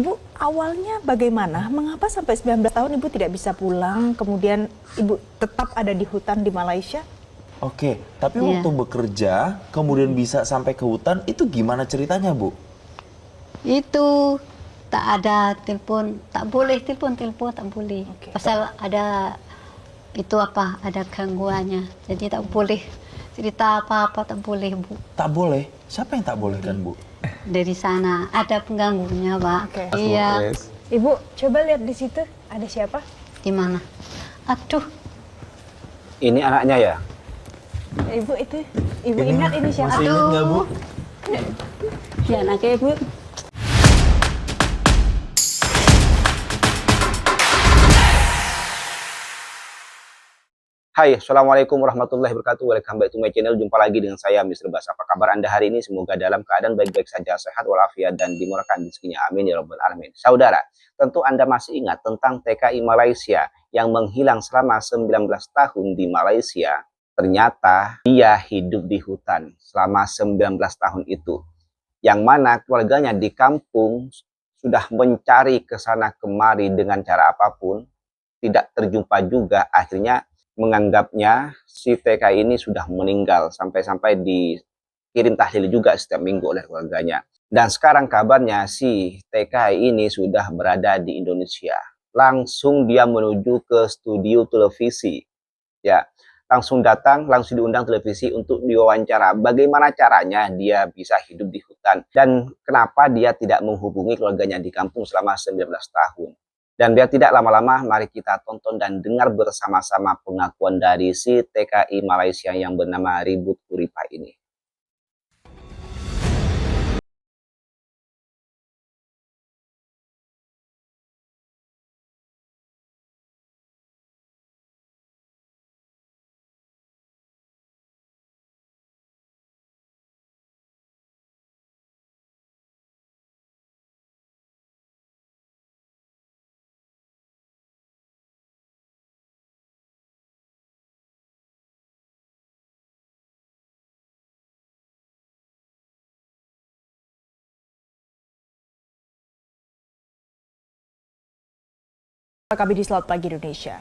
Ibu, awalnya bagaimana? Mengapa sampai 19 tahun Ibu tidak bisa pulang, kemudian Ibu tetap ada di hutan di Malaysia? Oke, tapi waktu bekerja, kemudian bisa sampai ke hutan, itu gimana ceritanya, Bu? Itu tak ada telepon, tak boleh telepon tak boleh. Pasal ada itu ada gangguannya, jadi tak boleh cerita apa-apa, tak boleh, Bu. Tak boleh? Siapa yang tak boleh kan, Bu? Dari sana ada pengganggunya, Pak. Oke. Iya. Ibu, coba lihat di situ, ada siapa? Di mana? Aduh, Ini anaknya ya? Ibu itu, Ibu ingat ini siapa? Masih ingat nggak, Bu? ya anaknya, Bu. Hai, Assalamualaikum warahmatullahi wabarakatuh. Welcome back to my channel. Jumpa lagi dengan saya, Mr. Bas. Apa kabar Anda hari ini? Semoga dalam keadaan baik-baik saja, sehat walafiat, dan dimurahkan rezekinya. Amin ya rabbal alamin. Saudara, tentu Anda masih ingat tentang TKI Malaysia yang menghilang selama 19 tahun di Malaysia. Ternyata dia hidup di hutan selama 19 tahun itu. Yang mana keluarganya di kampung sudah mencari ke sana kemari dengan cara apapun, tidak terjumpa juga. Akhirnya menganggapnya si TKI ini sudah meninggal, sampai-sampai dikirim tahlil juga setiap minggu oleh keluarganya. Dan sekarang kabarnya si TKI ini sudah berada di Indonesia. Langsung dia menuju ke studio televisi. Ya, langsung datang, langsung diundang televisi untuk diwawancara. Bagaimana caranya dia bisa hidup di hutan dan kenapa dia tidak menghubungi keluarganya di kampung selama 19 tahun. Dan biar tidak lama-lama, mari kita tonton dan dengar bersama-sama pengakuan dari si TKI Malaysia yang bernama Ribut Uripah ini. KBD Selamat Pagi Indonesia.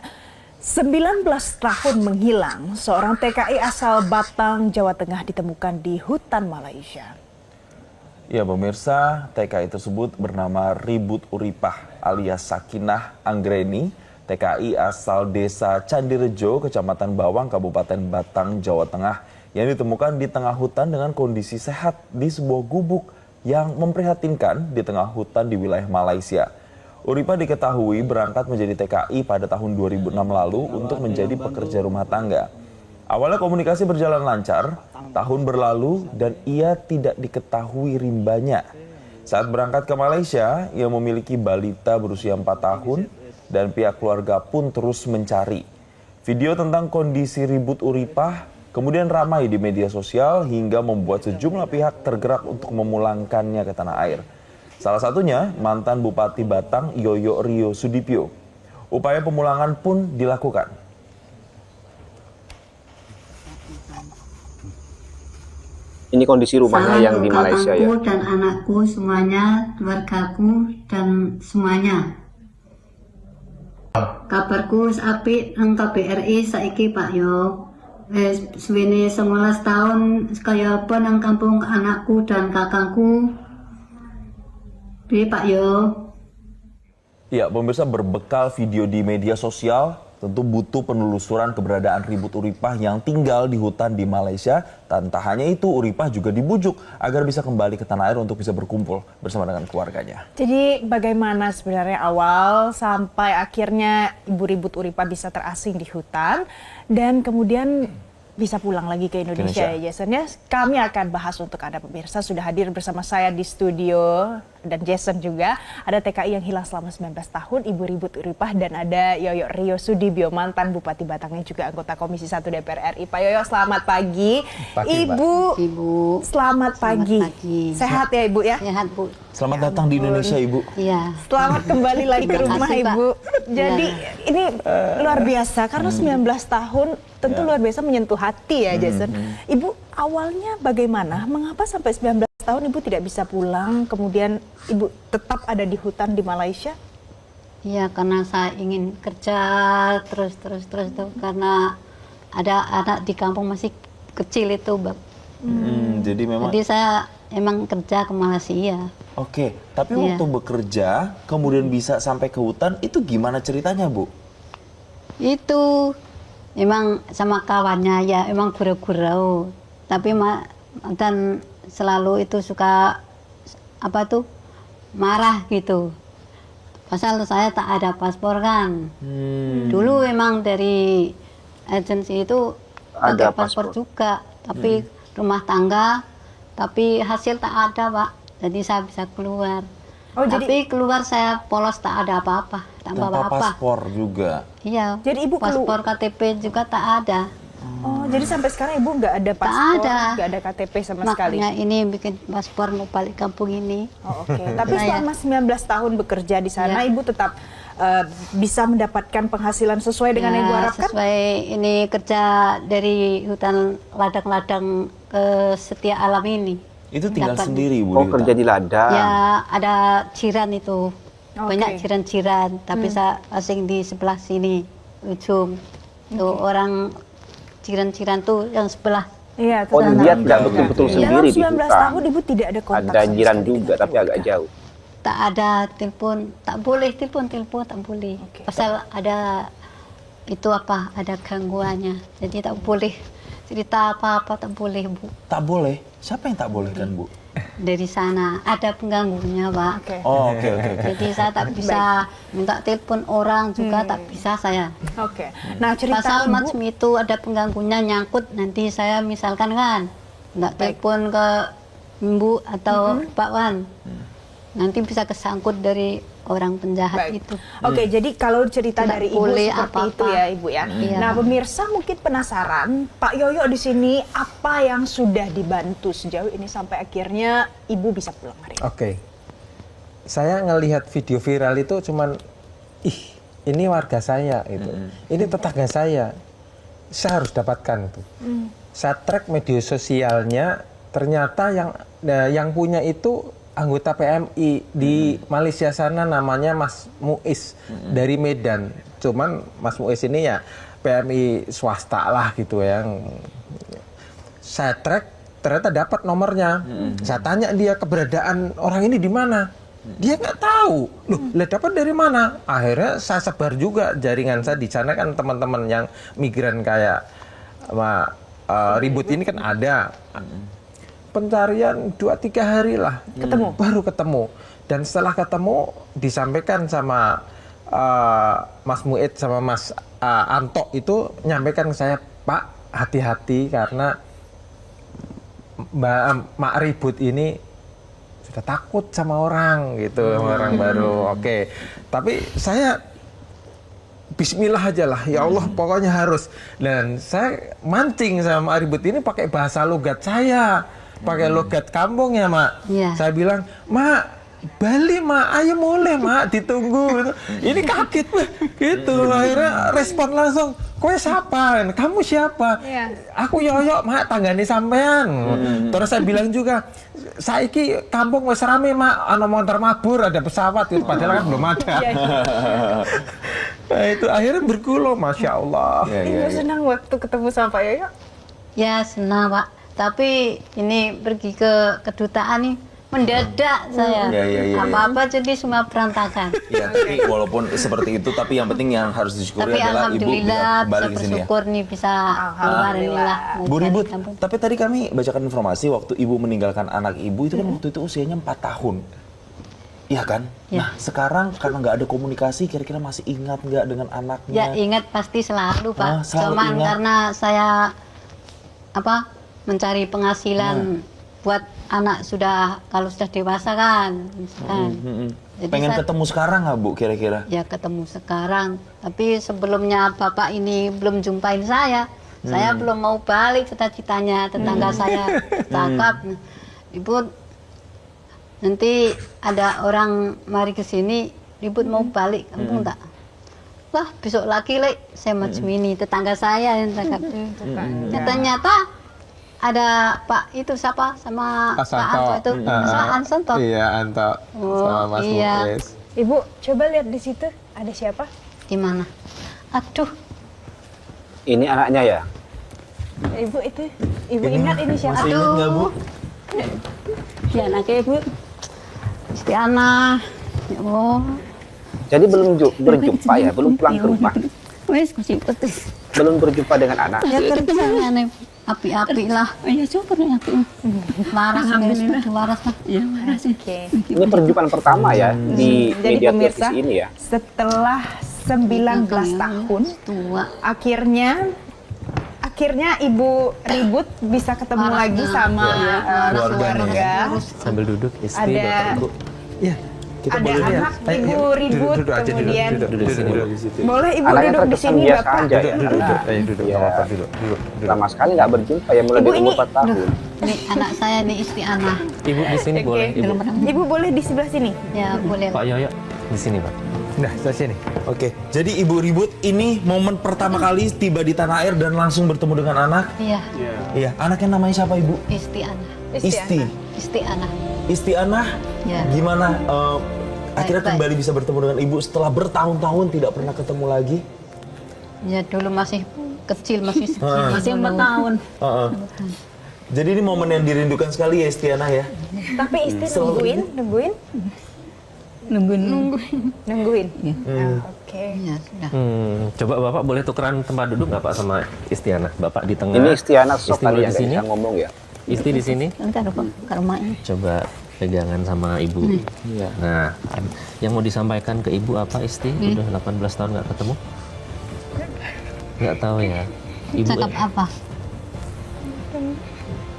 19 tahun menghilang, seorang TKI asal Batang, Jawa Tengah ditemukan di hutan Malaysia. Ya pemirsa, TKI tersebut bernama Ribut Uripah alias Sakinah Anggreni, TKI asal desa Candirejo, Kecamatan Bawang, Kabupaten Batang, Jawa Tengah, yang ditemukan di tengah hutan dengan kondisi sehat di sebuah gubuk yang memprihatinkan di tengah hutan di wilayah Malaysia. Uripah diketahui berangkat menjadi TKI pada tahun 2006 lalu untuk menjadi pekerja rumah tangga. Awalnya komunikasi berjalan lancar, tahun berlalu dan ia tidak diketahui rimbanya. Saat berangkat ke Malaysia, ia memiliki balita berusia 4 tahun dan pihak keluarga pun terus mencari. Video tentang kondisi Ribut Uripah kemudian ramai di media sosial hingga membuat sejumlah pihak tergerak untuk memulangkannya ke tanah air. Salah satunya mantan Bupati Batang Yoyo Rio Sudipyo. Upaya pemulangan pun dilakukan. Ini kondisi rumahnya yang di Malaysia ya? Salam dan anakku semuanya, keluargaku dan semuanya. Kabarku apik nang KBRI saiki Pak Yo. Suwene 19 tahun kaya apa nang kampung anakku dan kakangku. Pak Yo. Ya, pemirsa, berbekal video di media sosial, tentu butuh penelusuran keberadaan Ribut Uripah yang tinggal di hutan di Malaysia. Dan tak hanya itu, Uripah juga dibujuk agar bisa kembali ke tanah air untuk bisa berkumpul bersama dengan keluarganya. Jadi bagaimana sebenarnya awal sampai akhirnya Ibu Ribut Uripah bisa terasing di hutan dan kemudian bisa pulang lagi ke Indonesia ya Jason ya. Kami akan bahas untuk Anda pemirsa. Sudah hadir bersama saya di studio dan Jason juga. Ada TKI yang hilang selama 19 tahun, Ibu Ribut Uripah, dan ada Yoyo Rio Sudipyo, mantan Bupati Batang yang juga anggota Komisi 1 DPR RI. Pak Yoyo, selamat pagi. Ibu, selamat pagi. Sehat ya Ibu ya? Sehat Bu. Selamat datang di Indonesia, Ibu. Iya. Selamat kembali lagi ke rumah kasih, Pak. Ibu. Jadi ini luar biasa karena 19 tahun tentu luar biasa menyentuh hati ya Jason. Ibu awalnya bagaimana? Mengapa sampai 19 tahun Ibu tidak bisa pulang, kemudian Ibu tetap ada di hutan di Malaysia? Iya, karena saya ingin kerja terus tuh, karena ada anak di kampung masih kecil itu, Bang. Jadi memang Jadi saya emang kerja ke Malaysia. oke, tapi Iya. waktu bekerja kemudian bisa sampai ke hutan itu gimana ceritanya, Bu? Itu emang sama kawannya ya, emang gurau-gurau. Tapi dan selalu itu suka apa tuh marah gitu. Pasal saya tak ada paspor kan. Dulu emang dari agensi itu Ada pakai paspor paspor. juga, tapi rumah tangga, tapi hasil tak ada, Pak. Jadi saya bisa keluar. Oh, jadi Tapi keluar saya polos, tak ada apa-apa, tak Tanpa bawa apa. paspor juga. Iya. Jadi Ibu paspor KTP juga tak ada. oh, jadi sampai sekarang Ibu nggak ada Tak paspor, ada. nggak ada KTP sama sekali. Makanya ini bikin paspor mau balik kampung ini. Oh, oke. Tapi Saya- selama 19 tahun bekerja di sana, Iya. Ibu tetap bisa mendapatkan penghasilan sesuai dengan yang Ibu Ya, harapkan? sesuai ini kerja dari hutan ladang-ladang ke Setia Alam ini. Itu tinggal Dapat. sendiri, Bu. Oh, di kerja hutan? di ladang. Ya ada jiran itu, banyak Oke. jiran-jiran, tapi saya asing di sebelah sini ujung. Tuh orang jiran-jiran tuh yang sebelah. Iya, Oh, tetangga. dia tidak betul-betul Oke. sendiri Dalam di 19 hutan. tahun Ibu tidak ada kontak Ada sama jiran sekali juga, dengan tapi agak keluarga. jauh. Tak ada telepon, tak boleh telepon, tak boleh. Oke. Pasal ada itu apa, ada gangguannya. Jadi tak boleh cerita apa-apa, tak boleh, Bu. Tak boleh. Siapa yang tak boleh kan, Bu? Dari sana ada pengganggunya, Pak. Oke. Oh, oke, oke, oke. Jadi saya tak bisa minta telepon orang juga, tak bisa saya. Oke. Nah, cerita Pasal Ibu macam itu ada pengganggunya nyangkut, nanti saya misalkan kan nggak telepon ke Ibu atau Pak Wan, nanti bisa kesangkut dari orang penjahat Baik. itu. Oke, jadi kalau cerita Tidak dari Ibu boleh seperti apa-apa. itu ya, Ibu ya. Iya. Nah, pemirsa mungkin penasaran, Pak Yoyo di sini apa yang sudah dibantu sejauh ini sampai akhirnya Ibu bisa pulang hari ini? Oke. Saya ngelihat video viral itu cuman ini warga saya itu. Ini tetangga saya. Saya harus dapatkan itu. Saya track media sosialnya, ternyata yang punya itu anggota PMI di Malaysia sana, namanya Mas Muiz dari Medan. Cuman Mas Muiz ini ya PMI swasta lah gitu yang saya track, ternyata dapat nomornya. Saya tanya dia keberadaan orang ini di mana. Dia nggak tahu. Loh, lah dapat dari mana? Akhirnya saya sebar juga jaringan saya di sana, kan teman-teman yang migran kayak ribut ini kan ada. Pencarian 2-3 hari lah baru ketemu, dan setelah ketemu disampaikan sama Mas Muid sama Mas Anto itu nyampaikan ke saya, Pak hati-hati karena Mak Ribut ini sudah takut sama orang gitu, sama orang baru. Oke, tapi saya Bismillah aja lah, ya Allah pokoknya harus. Dan saya mancing sama Mak Ribut ini pakai bahasa logat saya, pakai logat kampung ya, Mak. Iya. Saya bilang, Mak, Bali, Mak, ayo mulai, Mak, ditunggu. Gitu. Ini kaget, Mak. Gitu. Akhirnya respon langsung, kowe siapa? Kamu siapa? Iya. Aku Yoyo, Mak, tanggane sampean. Terus saya bilang juga, saiki kampung wis rame, Mak, ana montor mabur, ada pesawat, gitu. Padahal kan belum ada. Iya, Nah itu akhirnya bergulung, Masya Allah. Iya, iya, Ibu iya. senang waktu ketemu sama Pak Yoyo? Ya senang, Pak. Tapi ini pergi ke kedutaan nih mendadak saya. Iya, iya, iya, iya. Apa-apa jadi semua berantakan. Ya, tapi walaupun seperti itu, tapi yang penting yang harus disyukuri Tapi adalah Ibu bisa alhamdulillah bisa kembali ke sini ya. bersyukur nih bisa keluar inilah. Bu Ribut, Kampung. tapi tadi kami bacakan informasi waktu Ibu meninggalkan anak Ibu itu kan waktu itu usianya 4 tahun. Iya kan? Ya. Nah, sekarang karena nggak ada komunikasi, kira-kira masih ingat nggak dengan anaknya? Ya ingat pasti selalu, Pak. Ah, selalu Cuman ingat. karena saya mencari penghasilan buat anak kalau sudah dewasa kan. Misalkan. Jadi Pengen saya- ketemu sekarang nggak, Bu, kira-kira? Ya ketemu sekarang, tapi sebelumnya bapak ini belum jumpain saya belum mau balik, cita-citanya tetangga saya cakap, Ribut, nanti ada orang mari ke sini, Ribut mau balik, kamu enggak? Wah besok lagi saya macam ini, tetangga saya yang cakap. Ya, ternyata ada Pak itu siapa sama Pak Anto itu, sama Anson toh. Iya, Anto. Oh, Sama Mas iya. Mulis. Ibu, coba lihat di situ ada siapa? Di mana? Aduh, Ini anaknya ya? Ibu itu, ibu ingat ini siapa? Masih ingat nggak, Bu? ya anaknya Ibu. Istiana. Ya Allah. Jadi belum berjumpa ya, belum pulang ke rumah, Wes kusipet. belum berjumpa dengan anak. Ya kerjanya nih api-api lah. Iya syukur ya api. Waras waras lah. Iya waras. Oke. Ini perjumpaan pertama ya di Jadi media pemirsa, televisi ini ya. setelah 19 tahun, tua. akhirnya Ibu Ribut bisa ketemu Waras lagi dah. sama Keluarganya. keluarga. Sambil duduk, istri, Ada- bapak, ibu. Iya, kita Ada boleh lihat. anak, Ayo, Ibu yuk, Ribut, duduk aja, kemudian duduk di sini. boleh Ibu Anaknya duduk di terkesan sini, biasa Bapak. aja ya. Duduk, ayo duduk, Iya. nggak apa-apa, duduk. Lama sekali nggak berjumpa ya, mulai Ibu dari umur ini- 4 tahun. Nih anak saya nih Istiana. Ibu di sini Oke. boleh, ibu. Ibu boleh di sebelah sini. Ya boleh. Pak Yoyo di sini, Pak. Nah, di sini. Oke, jadi Ibu Ribut ini momen pertama kali tiba di tanah air dan langsung bertemu dengan anak. Iya, Iya, anaknya namanya siapa, Ibu? Istiana. Isti. Istiana. Istiana. Ya. Gimana akhirnya Baik. kembali bisa bertemu dengan Ibu setelah bertahun-tahun tidak pernah ketemu lagi? Ya dulu masih kecil, masih 4 tahun. Heeh. Jadi ini momen yang dirindukan sekali ya Istiana ya. Tapi istri nungguin. Nungguin. Oke. Ya sudah. Coba Bapak boleh tukeran tempat duduk nggak Pak sama Istiana? Bapak di tengah. Ini Istiana sok Isti kali boleh yang di sini. bisa ngomong ya. Isti di sini. Nanti ada ke rumahnya. Coba pegangan sama Ibu. Iya. Nah, yang mau disampaikan ke Ibu apa Isti? Udah 18 tahun nggak ketemu? Nggak tahu ya. Ibu Cakap apa?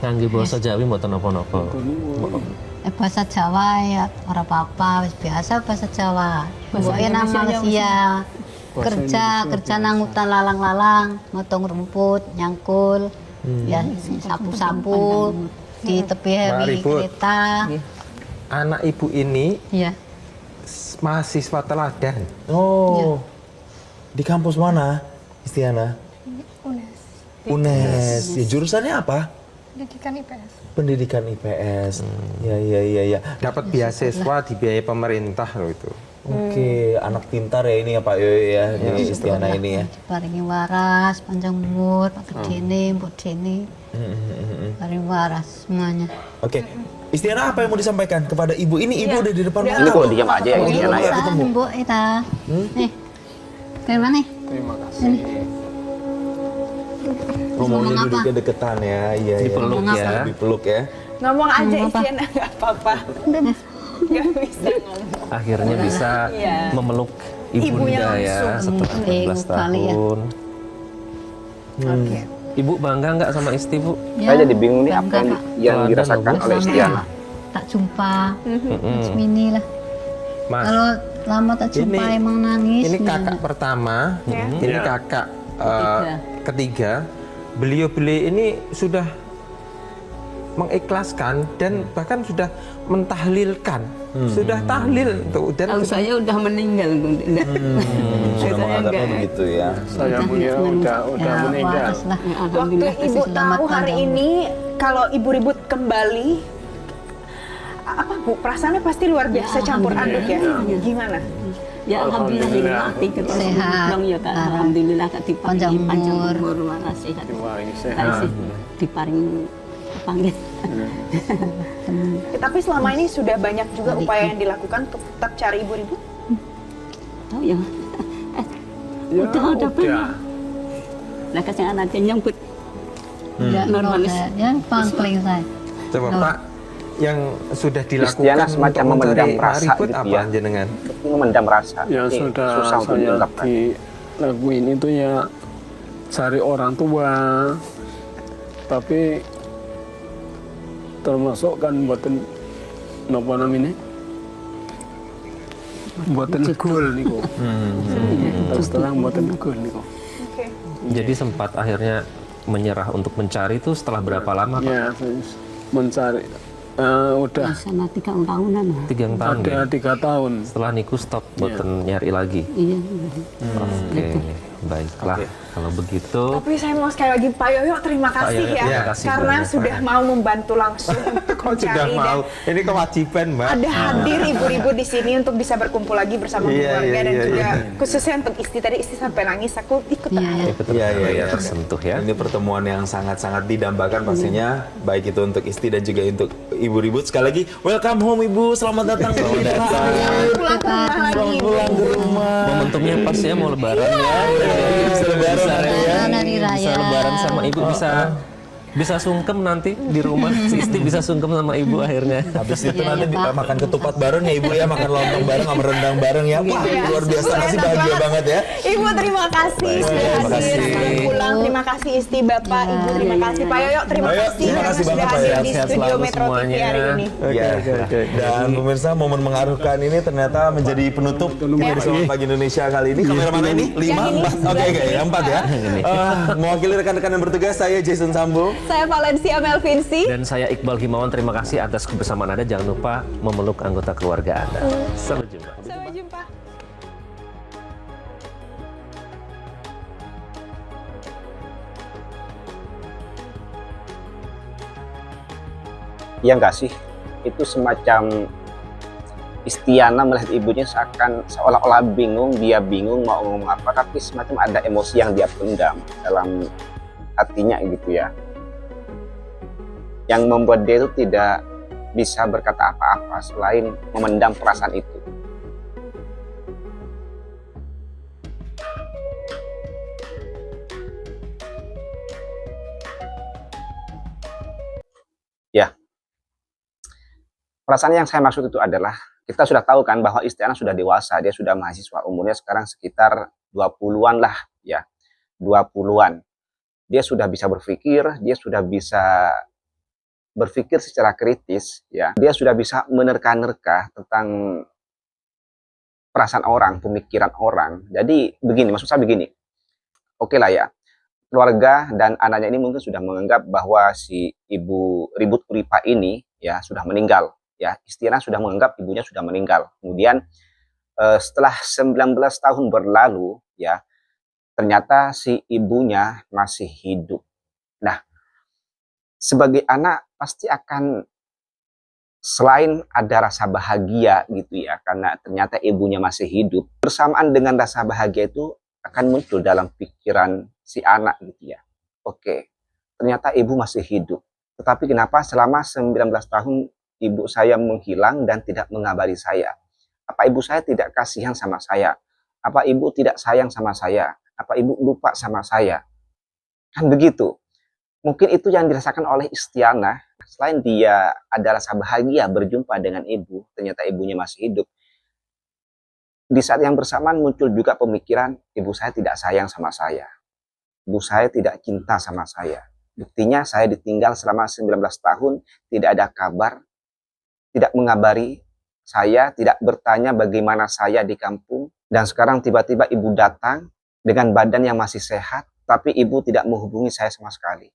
ngangge basa Jawi mboten napa-napa. Bahasa Jawa ya orang apa biasa bahasa Jawa. Pokoknya nang Malaysia. Kerja nang hutan lalang-lalang, motong rumput, nyangkul, ya sapu-sapu di tepi hewi Ribut. kereta. Anak Ibu ini Ya, mahasiswa teladan. Oh. Di kampus mana Istiana? UNES. Ya, jurusannya apa? Pendidikan IPS. Ya. Dapat beasiswa dibiayai pemerintah loh itu. Oke, anak pintar ya ini ya Pak Yoyo ya, ini Istiana ini ya. paringi waras, panjang umur, Pak Gedene, Mbok Dene. Paling waras semuanya. Oke, Istiana apa yang mau disampaikan kepada Ibu? Ini Ibu udah di depan Ini mata. kok diam aja ya Istiana ya. Pesan, Bu, kita. Nih. Dari mana nih? Terima kasih. Ngomongnya Ngomong apa? duduknya deketan ya, iya. Dipeluk iya. ya. Dipeluk ya. Ngomong aja Ngomong apa? Istiana nggak apa-apa. Nggak bisa ngomong. Akhirnya bisa Iya. memeluk Ibunya Ibunda ya langsung. setelah 18 Kali ya. tahun. Oke. Ibu bangga nggak sama Isti, Bu? Saya jadi bingung nih apa bangga, yang, Pak. yang Teladan dirasakan loh, Bu. oleh Istiana. Tak jumpa. Mini lah. Mas, Kalau lama tak jumpa Ini- emang nangis. ini nih, kakak anak. pertama, ini kakak ketiga. Beliau-beliau ini sudah mengikhlaskan dan bahkan sudah mentahlilkan, sudah tahlil tuh dan Kalau saya udah meninggal, enggak. Sudah menganggapnya begitu ya. Saya mengira udah meninggal. Waras lah. Waktu Alhamdulillah Ibu kasih selamat tahu hari panjang. ini kalau Ibu Ribut kembali, apa Bu? Perasaannya pasti luar biasa campur aduk ya. Gimana? Ya alhamdulillah hati kita Sehat. senang ya Kak. Alhamdulillah Kak Panjang diparingi panjang umur. umur waras sehat. Diparingi Kak sehat. sih diparingi panggil. Tapi selama ini sudah banyak juga upaya yang dilakukan untuk tetap cari Ibu Ribut. Tahu ya. Ya, udah banyak. Lah kasih anaknya nyambut. Ya, Normalis. yang paling saya. coba Pak yang sudah dilakukan Istiana semacam untuk memendam mencari rasa Marifut gitu apa ya. jenengan? Memendam rasa. Yang Ini sudah susah untuk saya diungkapkan. dilakuin itu ya cari orang tua, tapi termasuk kan buatan apa namanya? Buatan gol niku. Terus terang buatan gol niku. Oke. Jadi sempat akhirnya menyerah untuk mencari itu setelah berapa lama Pak? Ya, terus mencari udah Sana 3 tahunan. 3 tahun ada ya? 3 tahun. Setelah niku stop boten nyari lagi. Iya. Oke. Baiklah, kalau begitu. Tapi saya mau sekali lagi Pak Yoyo terima kasih Yoyo, ya, terima kasih karena banyak. sudah mau membantu langsung untuk Sudah mencari mau. dan Ini kewajiban, Mbak. ada hadir ibu-ibu di sini untuk bisa berkumpul lagi bersama Iya, keluarga iya, dan iya, juga iya. khususnya untuk Isti tadi Isti sampai nangis aku ikut Iya, aja. Betul, Iya, iya, iya. tersentuh ya. Ini pertemuan yang sangat-sangat didambakan pastinya, baik itu untuk Isti dan juga untuk Ibu Ribut. Sekali lagi, welcome home Ibu, selamat datang. Selamat datang. Pulang ke rumah lagi. Pulang ke rumah. Momentumnya pas ya mau lebaran ya. Bisa lebaran Bisa, hari ya. Lebaran hari bisa raya. lebaran sama ibu, bisa sungkem nanti di rumah. Si Isti bisa sungkem sama ibu akhirnya. Habis itu Iya, nanti iya, Pak. makan ketupat bareng ya Ibu ya, makan lontong bareng sama rendang bareng ya. Wah, luar biasa, pasti bahagia banget ya. Ibu terima kasih sudah terima hadir. kasih. Selamat pulang. Terima kasih Isti Bapak, Ibu terima kasih Pak Yoyo, terima Pak Yoyo, kasih terima karena kasih sudah banget, Pak hadir Yoyo. di Sehat studio selalu Metro TV semuanya. hari ini. Ya, dan pemirsa momen mengharukan ini ternyata menjadi penutup dari Selamat Pagi Indonesia kali ini. Kamera mana ini? 5, Yang ini, 4. Oke, oke, yang 4 ya. Mewakili rekan-rekan yang bertugas, saya Jason Sambo. Saya Valencia Melvinsi. Dan saya Iqbal Himawan, terima kasih atas kebersamaan Anda. Jangan lupa memeluk anggota keluarga Anda. Sampai jumpa. Sampai jumpa. Ya nggak sih, itu semacam Istiana melihat ibunya seolah-olah bingung, dia bingung mau ngomong apa, tapi semacam ada emosi yang dia pendam dalam hatinya gitu ya, yang membuat dia itu tidak bisa berkata apa-apa selain memendam perasaan itu. Ya, perasaan yang saya maksud itu adalah kita sudah tahu kan bahwa Istiana sudah dewasa, dia sudah mahasiswa, umurnya sekarang sekitar 20-an lah ya, 20-an. Dia sudah bisa berpikir, dia sudah bisa berpikir secara kritis ya. Dia sudah bisa menerka-nerka tentang perasaan orang, pemikiran orang. Jadi begini, maksud saya begini. Oke lah ya. Keluarga dan anaknya ini mungkin sudah menganggap bahwa si Ibu Ribut Uripa ini ya sudah meninggal. Ya, Istiana sudah menganggap ibunya sudah meninggal. Kemudian setelah 19 tahun berlalu ya, ternyata si ibunya masih hidup. Nah, sebagai anak pasti akan selain ada rasa bahagia gitu ya, karena ternyata ibunya masih hidup, bersamaan dengan rasa bahagia itu akan muncul dalam pikiran si anak gitu ya. Oke, ternyata ibu masih hidup. Tetapi kenapa selama 19 tahun ibu saya menghilang dan tidak mengabari saya? Apa ibu saya tidak kasihan sama saya? Apa ibu tidak sayang sama saya? Apa ibu lupa sama saya? Kan begitu. Mungkin itu yang dirasakan oleh Istiana. Selain dia ada rasa bahagia berjumpa dengan ibu, ternyata ibunya masih hidup. Di saat yang bersamaan muncul juga pemikiran, ibu saya tidak sayang sama saya. Ibu saya tidak cinta sama saya. Buktinya saya ditinggal selama 19 tahun, tidak ada kabar, tidak mengabari saya, tidak bertanya bagaimana saya di kampung. Dan sekarang tiba-tiba ibu datang dengan badan yang masih sehat, tapi ibu tidak menghubungi saya sama sekali.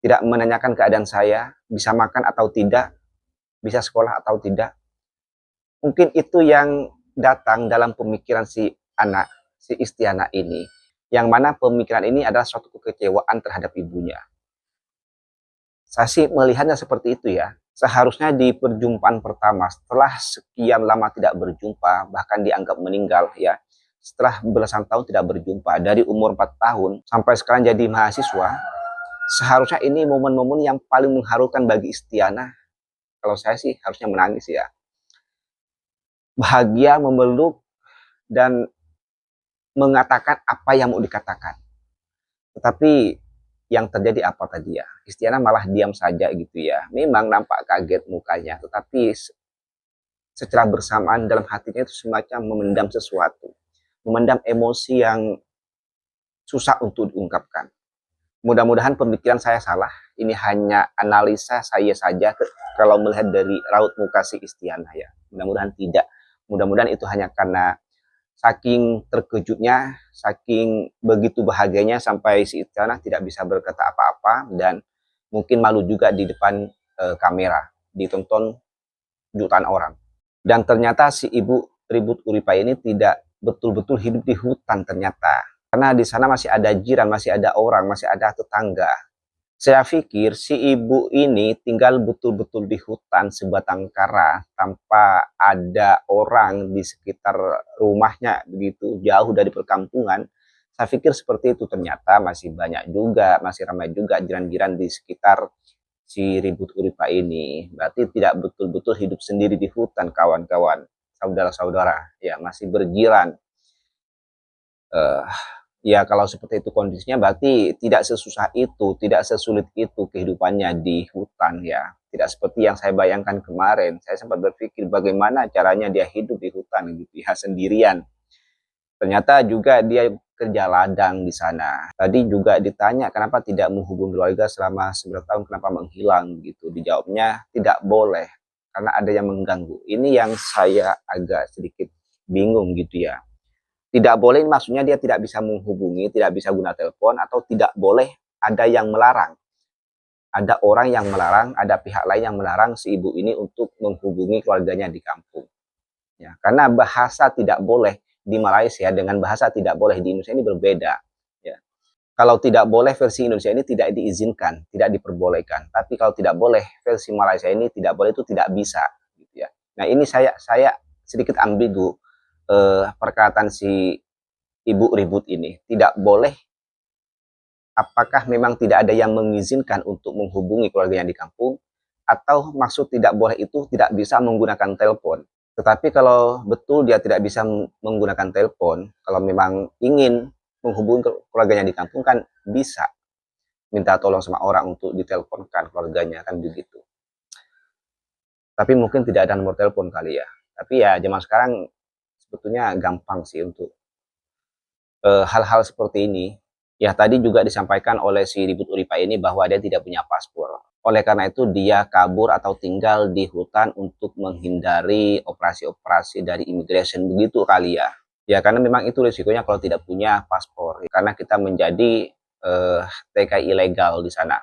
Tidak menanyakan keadaan saya, bisa makan atau tidak, bisa sekolah atau tidak. Mungkin itu yang datang dalam pemikiran si anak, si Istiana ini. Yang mana pemikiran ini adalah suatu kekecewaan terhadap ibunya. Saya sih melihatnya seperti itu ya. Seharusnya di perjumpaan pertama, setelah sekian lama tidak berjumpa, bahkan dianggap meninggal ya. Setelah belasan tahun tidak berjumpa, dari umur 4 tahun sampai sekarang jadi mahasiswa, seharusnya ini momen-momen yang paling mengharukan bagi Istiana. Kalau saya sih harusnya menangis ya. Bahagia, memeluk, dan mengatakan apa yang mau dikatakan. Tetapi yang terjadi apa tadi ya? Istiana malah diam saja gitu ya. Memang nampak kaget mukanya, tetapi secara bersamaan dalam hatinya itu semacam memendam sesuatu. Memendam emosi yang susah untuk diungkapkan. Mudah-mudahan pemikiran saya salah. Ini hanya analisa saya saja kalau melihat dari raut muka si Istiana ya. Mudah-mudahan tidak. Mudah-mudahan itu hanya karena saking terkejutnya, saking begitu bahagianya sampai si Istiana tidak bisa berkata apa-apa dan mungkin malu juga di depan kamera, ditonton jutaan orang. Dan ternyata si Ibu Ribut Uripa ini tidak betul-betul hidup di hutan ternyata. Karena di sana masih ada jiran, masih ada orang, masih ada tetangga. Saya pikir si ibu ini tinggal betul-betul di hutan sebatang kara tanpa ada orang di sekitar rumahnya, begitu jauh dari perkampungan. Saya pikir seperti itu, ternyata masih banyak juga, masih ramai juga jiran-jiran di sekitar si Ribut Uripa ini. Berarti tidak betul-betul hidup sendiri di hutan, kawan-kawan, saudara-saudara, ya masih berjiran. Ya kalau seperti itu kondisinya berarti tidak sesusah itu, tidak sesulit itu kehidupannya di hutan ya. Tidak seperti yang saya bayangkan kemarin. Saya sempat berpikir bagaimana caranya dia hidup di hutan gitu ya, sendirian. Ternyata juga dia kerja ladang di sana. Tadi juga ditanya kenapa tidak menghubungi keluarga selama 9 tahun, kenapa menghilang gitu. Dijawabnya tidak boleh karena ada yang mengganggu. Ini yang saya agak sedikit bingung gitu ya. Tidak boleh maksudnya dia tidak bisa menghubungi, tidak bisa guna telepon, atau tidak boleh ada yang melarang. Ada orang yang melarang, ada pihak lain yang melarang si ibu ini untuk menghubungi keluarganya di kampung. Ya, karena bahasa tidak boleh di Malaysia dengan bahasa tidak boleh di Indonesia ini berbeda. Ya. Kalau tidak boleh versi Indonesia ini tidak diizinkan, tidak diperbolehkan. Tapi kalau tidak boleh versi Malaysia ini tidak boleh itu tidak bisa. Gitu ya. Nah ini saya sedikit ambigu. Perkataan si ibu Ribut ini tidak boleh, apakah memang tidak ada yang mengizinkan untuk menghubungi keluarganya di kampung, atau maksud tidak boleh itu tidak bisa menggunakan telepon. Tetapi kalau betul dia tidak bisa menggunakan telepon, kalau memang ingin menghubungi keluarganya di kampung kan bisa minta tolong sama orang untuk diteleponkan keluarganya kan begitu. Tapi mungkin tidak ada nomor telepon kali ya. Tapi ya zaman sekarang sebetulnya gampang sih untuk hal-hal seperti ini. Ya tadi juga disampaikan oleh si Ribut Uripa ini bahwa dia tidak punya paspor. Oleh karena itu dia kabur atau tinggal di hutan untuk menghindari operasi-operasi dari imigrasi begitu kali ya. Ya karena memang itu risikonya kalau tidak punya paspor. Karena kita menjadi TKI ilegal di sana.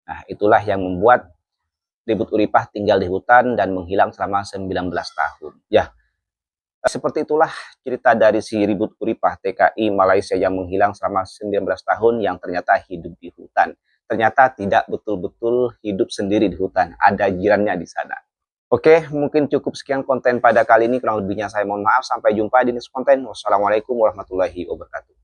Nah itulah yang membuat Ribut Uripah tinggal di hutan dan menghilang selama 19 tahun. Ya. Seperti itulah cerita dari si Ribut Uripah TKI Malaysia yang menghilang selama 19 tahun yang ternyata hidup di hutan. Ternyata tidak betul-betul hidup sendiri di hutan, ada jirannya di sana. Oke, mungkin cukup sekian konten pada kali ini, kurang lebihnya saya mohon maaf. Sampai jumpa di next konten. Wassalamualaikum warahmatullahi wabarakatuh.